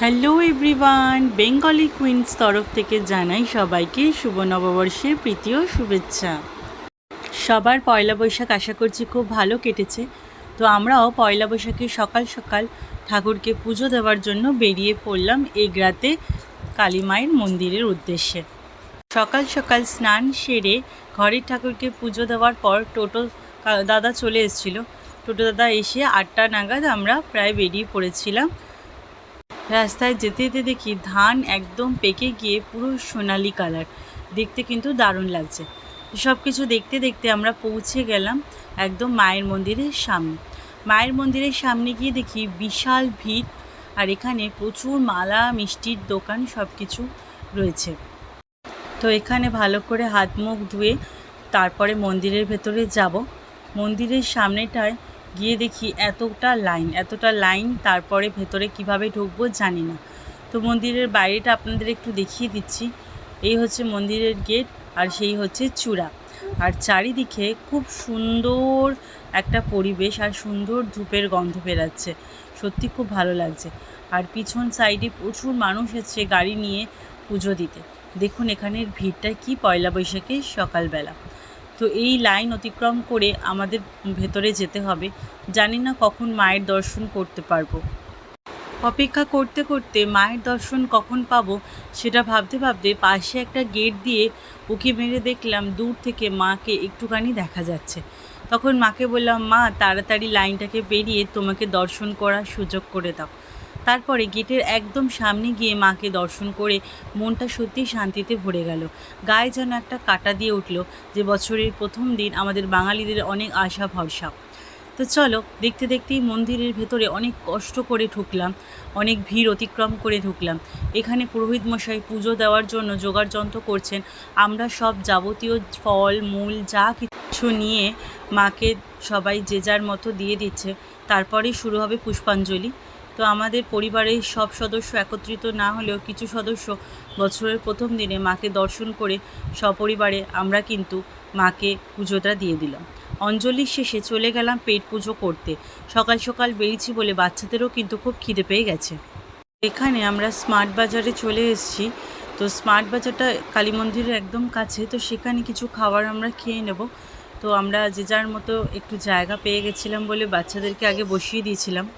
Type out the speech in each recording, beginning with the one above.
Hello everyone, Bengali queen's তরফ থেকে জানাই সবাইকে শুভ নববর্ষের প্রীতি ও শুভেচ্ছা। সবার পয়লা বৈশাখ আশা করছি খুব ভালো কেটেছে। তো আমরাও পয়লা বৈশাখে সকাল সকাল ঠাকুরকে পুজো দেওয়ার জন্য বেরিয়ে পড়লাম এগরাতে কালী মায়ের মন্দিরের উদ্দেশ্যে। সকাল সকাল স্নান সেরে ঘরের ঠাকুরকে পুজো দেওয়ার পর টোটো দাদা চলে এসেছিল। টোটো দাদা এসে 8টা নাগাদ আমরা প্রায় বেরিয়ে পড়েছিলাম। রাস্তায় যেতে যেতে দেখি ধান একদম পেকে গিয়ে পুরো সোনালি কালার, দেখতে কিন্তু দারুণ লাগছে। সব কিছু দেখতে দেখতে আমরা পৌঁছে গেলাম একদম মায়ের মন্দিরের সামনে। মায়ের মন্দিরের সামনে গিয়ে দেখি বিশাল ভিড়, আর এখানে প্রচুর মালা মিষ্টির দোকান সব কিছু রয়েছে। তো এখানে ভালো করে হাত মুখ ধুয়ে তারপরে মন্দিরের ভেতরে যাব। মন্দিরের সামনেটায় গিয়ে দেখি এতটা লাইন, তারপরে ভেতরে কিভাবে ঢুকবো জানি না। তো মন্দিরের বাইরেটা আপনাদের একটু দেখিয়ে দিচ্ছি। এই হচ্ছে মন্দিরের গেট, আর সেই হচ্ছে চূড়া। আর চারিদিকে খুব সুন্দর একটা পরিবেশ, আর সুন্দর ধূপের গন্ধ বেরাচ্ছে, সত্যি খুব ভালো লাগছে। আর পিছন সাইডে প্রচুর মানুষ এসেছে গাড়ি নিয়ে পুজো দিতে। দেখুন এখানের ভিড়টা কি পয়লা বৈশাখের সকালবেলা। তো এই লাইন অতিক্রম করে আমাদের ভেতরে যেতে হবে। জানি না কখন মায়ের দর্শন করতে পারবো। অপেক্ষা করতে করতে মায়ের দর্শন কখন পাবো সেটা ভাবতে ভাবতে পাশে একটা গেট দিয়ে উঁকি মেরে দেখলাম দূর থেকে মাকে একটুখানি দেখা যাচ্ছে। তখন মাকে বললাম, মা তাড়াতাড়ি লাইনটাকে পেরিয়ে তোমাকে দর্শন করার সুযোগ করে দাও। তারপরে গেটের একদম সামনে গিয়ে মাকে দর্শন করে মনটা সত্যি শান্তিতে ভরে গেল। গায়ে যেন একটা কাঁটা দিয়ে উঠল যে বছরের প্রথম দিন আমাদের বাঙালিদের অনেক আশা ভরসা। তো চলো দেখতে দেখতেই মন্দিরের ভেতরে অনেক কষ্ট করে ঢুকলাম, অনেক ভিড় অতিক্রম করে ঢুকলাম। এখানে পুরোহিত মশাই পুজো দেওয়ার জন্য জোগাড়যন্ত্র করছেন। আমরা সব যাবতীয় ফল মূল যা কিছু নিয়ে মাকে সবাই যে যার মতো দিয়ে দিচ্ছে। তারপরেই শুরু হবে পুষ্পাঞ্জলি। তো আমাদের পরিবারের সব সদস্য একত্রিত না হলেও কিছু সদস্য বছরের প্রথম দিনে মাকে দর্শন করে সপরিবারে আমরা কিন্তু মাকে পুজোটা দিয়ে দিলাম। অঞ্জলির শেষে চলে গেলাম পেট পুজো করতে। সকাল সকাল বেরিয়েছি বলে বাচ্চাদেরও কিন্তু খুব খিদে পেয়ে গেছে। এখানে আমরা স্মার্ট বাজারে চলে এসেছি। তো স্মার্ট বাজারটা কালী মন্দিরের একদম কাছে, তো সেখানে কিছু খাবার আমরা খেয়ে নেব। তো আমরা যে যার মতো একটু জায়গা পেয়ে গেছিলাম বলে বাচ্চাদেরকে আগে বসিয়ে দিয়েছিলাম।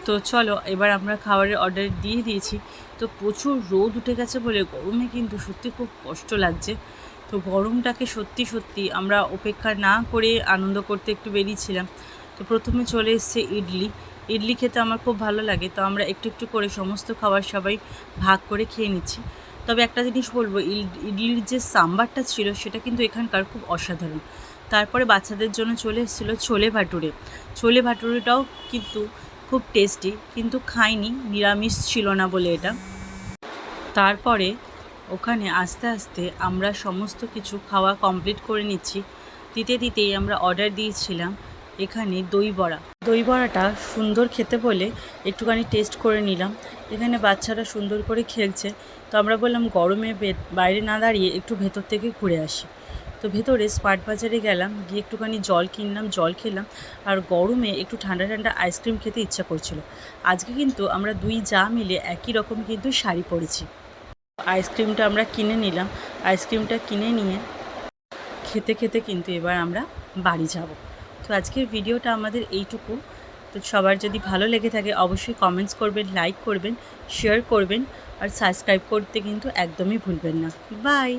তো চলো এবার আমরা খাবারের অর্ডার দিয়ে দিয়েছি। তো প্রচুর রোদ উঠে গেছে বলে গরমে কিন্তু সত্যি খুব কষ্ট লাগছে। তো গরমটাকে সত্যি আমরা অপেক্ষা না করে আনন্দ করতে একটু বেরিয়েছিলাম। তো প্রথমে চলে এসছে ইডলি খেতে আমার খুব ভালো লাগে। তো আমরা একটু একটু করে সমস্ত খাবার সবাই ভাগ করে খেয়ে নিচ্ছি। তবে একটা জিনিস বলবো, ইডলির যে সাম্বারটা ছিল সেটা কিন্তু এখানকার খুব অসাধারণ। তারপরে বাচ্চাদের জন্য চলে এসেছিলো ছোলে ভাটুরেটাও কিন্তু খুব টেস্টি, কিন্তু খাইনি, নিরামিষ ছিল না বলে এটা। তারপরে ওখানে আস্তে আস্তে আমরা সমস্ত কিছু খাওয়া কমপ্লিট করে নিচ্ছি। দিতেই আমরা অর্ডার দিয়েছিলাম এখানে দই বড়াটা সুন্দর খেতে বলে একটুখানি টেস্ট করে নিলাম। এখানে বাচ্চারা সুন্দর করে খেলছে। তো আমরা বললাম গরমে বাইরে না দাঁড়িয়ে একটু ভেতর থেকে ঘুরে আসি। তো ভেতরে স্মার্ট বাজারে গেলাম, গিয়ে একটুখানি জল কিনলাম, জল খেলাম। আর গরমে একটু ঠান্ডা ঠান্ডা আইসক্রিম খেতে ইচ্ছা করছিল। আজকে কিন্তু আমরা দুই যা মিলে একই রকম কিন্তু শাড়ি পরেছি। আইসক্রিমটা আমরা কিনে নিলাম। আইসক্রিমটা কিনে নিয়ে খেতে খেতে কিন্তু এবার আমরা বাড়ি যাব। তো আজকের ভিডিওটা আমাদের এইটুকু। তো সবার যদি ভালো লেগে থাকে অবশ্যই কমেন্টস করবেন, লাইক করবেন, শেয়ার করবেন, আর সাবস্ক্রাইব করতে কিন্তু একদমই ভুলবেন না। বাই।